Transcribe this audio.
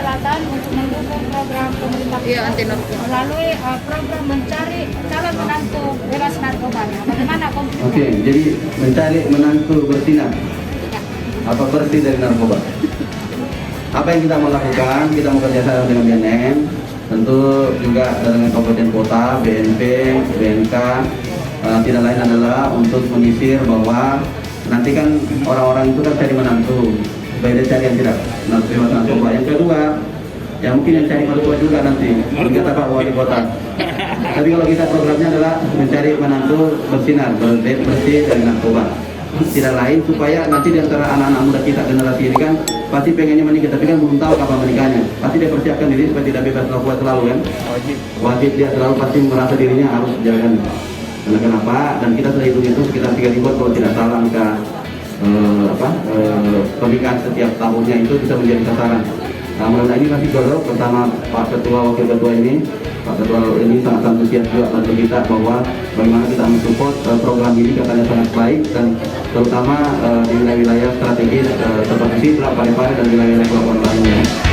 Selatan untuk mendukung program pemerintah anti narkoba melalui program mencari calon menantu bebas narkoba. Bagaimana konkretnya? Oke, jadi mencari menantu bersinar apa bersih dari narkoba. Apa yang kita mau lakukan? Kita mau kerjasama dengan BNN, tentu juga dengan kabupaten kota, BNP, BNK. Tidak lain adalah untuk menyisir bahwa nanti kan orang-orang itu kan cari menantu, supaya dia cari yang tidak bebas narkoba. Yang kedua, ya mungkin yang cari mertua juga nanti, kata Pak Wali Kota. Tapi kalau kita programnya adalah mencari menantu bersinar, bersih dari narkoba. Tidak lain supaya nanti di antara anak-anak muda kita generasi ini kan pasti pengennya menikah, tapi kan belum tahu kapan menikahnya. Pasti dia persiapkan diri supaya tidak bebas narkoba selalu kan. Wajib dia selalu pasti merasa dirinya harus jalan. Karena kenapa? Dan kita sudah hitung itu sekitar 3.000 kalau tidak salah angka pernikahan setiap tahunnya itu bisa menjadi sasaran. Nah, mulai ini masih jodoh bersama Pak Ketua, Wakil Ketua ini. Pak Ketua ini sangat antusias juga bantu kita bahwa bagaimana kita mensupport program ini katanya sangat baik dan terutama di wilayah-wilayah strategis seperti Sidra, Parepare dan wilayah-wilayah lainnya.